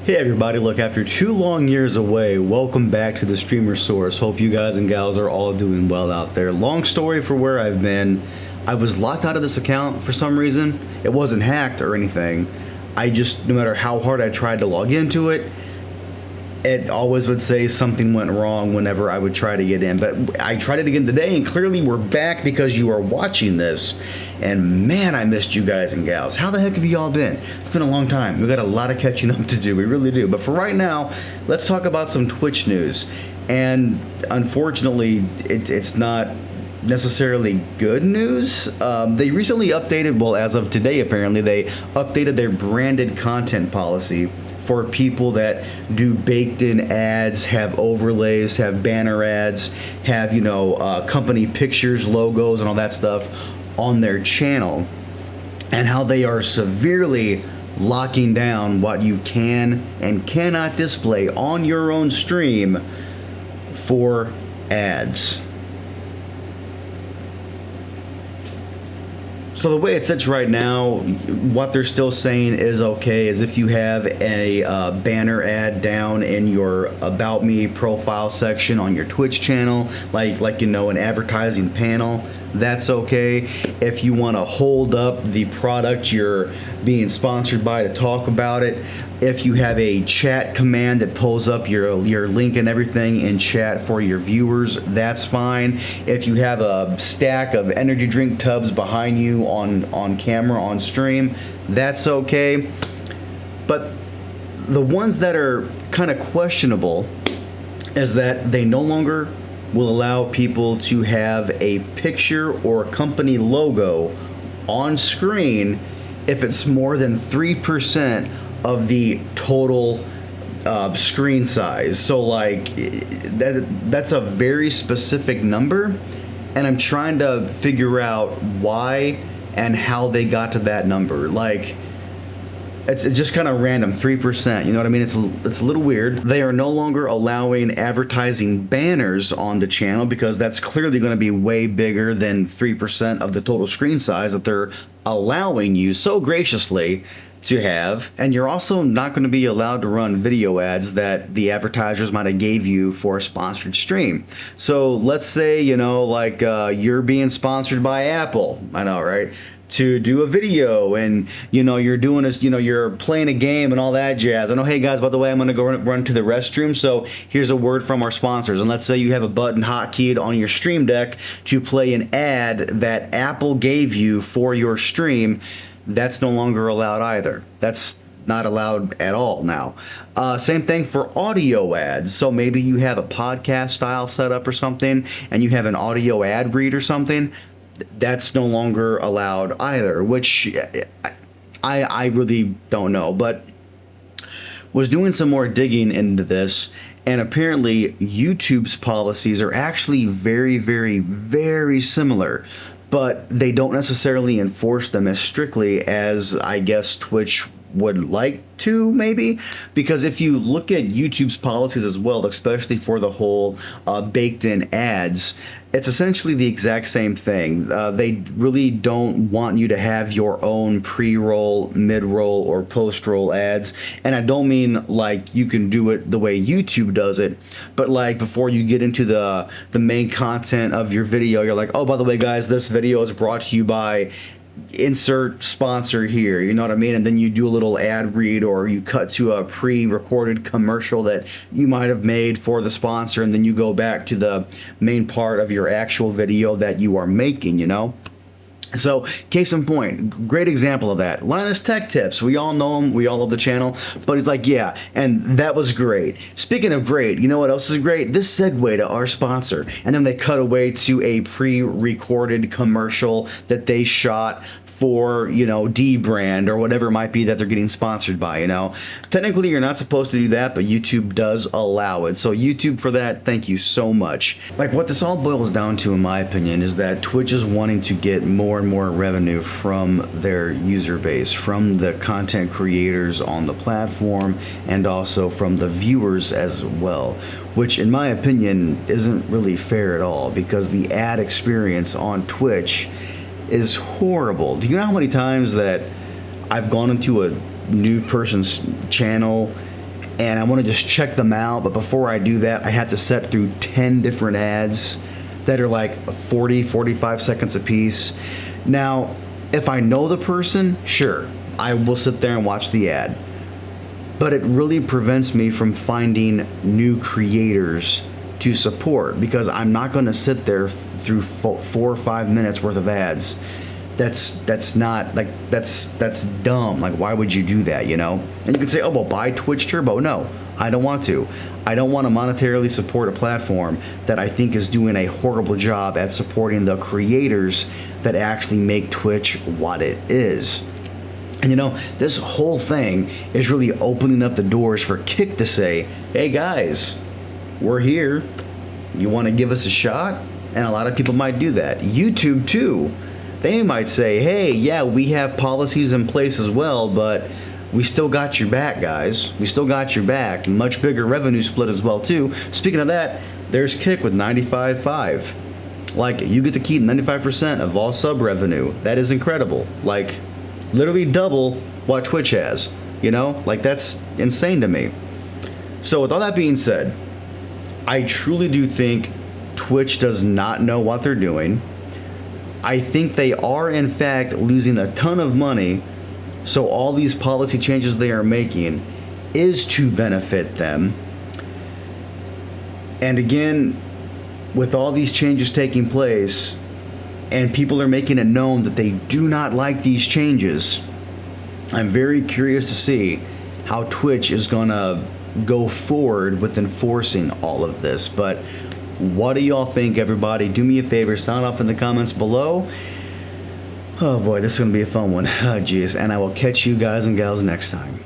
Hey everybody, look, after 2 long years away, welcome back to the Streamer Source. Hope you guys and gals are all doing well out there. Long story for where I've been. I was locked out of this account for some reason. It wasn't hacked or anything. I just, no matter how hard I tried to log into it, it always would say something went wrong whenever I would try to get in. But I tried it again today, and clearly we're back because you are watching this. And man, I missed you guys and gals. How the heck have you all been? It's been a long time. We've got a lot of catching up to do. We really do. But for right now, let's talk about some Twitch news. And unfortunately, it's not necessarily good news. They recently updated, well, as of today, apparently, they updated their branded content policy for people that do baked-in ads, have overlays, have banner ads, have, company pictures, logos, and all that stuff on their channel, and how they are severely locking down what you can and cannot display on your own stream for ads. So the way it sits right now, what they're still saying is okay is if you have a banner ad down in your About Me profile section on your Twitch channel, like an advertising panel, that's okay. If you want to hold up the product you're being sponsored by to talk about it, if you have a chat command that pulls up your link and everything in chat for your viewers, that's fine. If you have a stack of energy drink tubs behind you on camera, on stream, that's okay. But the ones that are kind of questionable is that they no longer will allow people to have a picture or company logo on screen if it's more than 3% of the total screen size. So that's a very specific number, and I'm trying to figure out why and how they got to that number. It's just kind of random, 3%, you know what I mean? It's a little weird. They are no longer allowing advertising banners on the channel because that's clearly going to be way bigger than 3% of the total screen size that they're allowing you so graciously to have. And you're also not going to be allowed to run video ads that the advertisers might have gave you for a sponsored stream. So let's say, you're being sponsored by Apple. I know, right? To do a video, and you're doing this, you're playing a game and all that jazz. I know, hey guys, by the way, I'm gonna go run to the restroom, so here's a word from our sponsors. And let's say you have a button hotkeyed on your stream deck to play an ad that Apple gave you for your stream. That's no longer allowed either. That's not allowed at all now. Same thing for audio ads. So maybe you have a podcast style setup or something, and you have an audio ad read or something. That's no longer allowed either, which I really don't know. But was doing some more digging into this, and apparently YouTube's policies are actually very, very, very similar, but they don't necessarily enforce them as strictly as I guess Twitch would like to, maybe, because if you look at YouTube's policies as well, especially for the whole baked-in ads, it's essentially the exact same thing. They really don't want you to have your own pre-roll, mid-roll, or post-roll ads. And I don't mean like you can do it the way YouTube does it, but like before you get into the main content of your video, you're like, oh, by the way, guys, this video is brought to you by insert sponsor here, you know what I mean? And then you do a little ad read, or you cut to a pre-recorded commercial that you might have made for the sponsor, and then you go back to the main part of your actual video that you are making, So, case in point, great example of that. Linus Tech Tips. We all know him. We all love the channel. But he's like, yeah, and that was great. Speaking of great, you know what else is great? This segue to our sponsor. And then they cut away to a pre-recorded commercial that they shot for, D brand or whatever it might be that they're getting sponsored by, Technically, you're not supposed to do that, but YouTube does allow it. So YouTube, for that, thank you so much. What this all boils down to, in my opinion, is that Twitch is wanting to get more and more revenue from their user base, from the content creators on the platform, and also from the viewers as well, which in my opinion isn't really fair at all, because the ad experience on Twitch is horrible. Do you know how many times that I've gone into a new person's channel and I want to just check them out. But before I do that, I have to set through 10 different ads that are like 40, 45 seconds a piece. Now, if I know the person, sure, I will sit there and watch the ad. But it really prevents me from finding new creators to support, because I'm not going to sit there through 4 or 5 minutes worth of ads. That's not like that's dumb. Like, why would you do that, you know? And you can say, oh well, buy Twitch Turbo. No, I don't want to. I don't want to monetarily support a platform that I think is doing a horrible job at supporting the creators that actually make Twitch what it is. And you know, this whole thing is really opening up the doors for Kick to say, hey guys, we're here. You want to give us a shot? And a lot of people might do that. YouTube too. They might say, hey, yeah, we have policies in place as well, but we still got your back, guys. We still got your back. Much bigger revenue split as well too. Speaking of that, there's Kick with 95.5. Like, you get to keep 95% of all sub revenue. That is incredible. Like, literally double what Twitch has. You know, like, that's insane to me. So with all that being said, I truly do think Twitch does not know what they're doing. I think they are in fact losing a ton of money, so all these policy changes they are making is to benefit them. And again, with all these changes taking place, and people are making it known that they do not like these changes, I'm very curious to see how Twitch is gonna go forward with enforcing all of this. But what do y'all think, everybody? Do me a favor, sound off in the comments below. Oh boy, this is gonna be a fun one. Oh geez, and I will catch you guys and gals next time.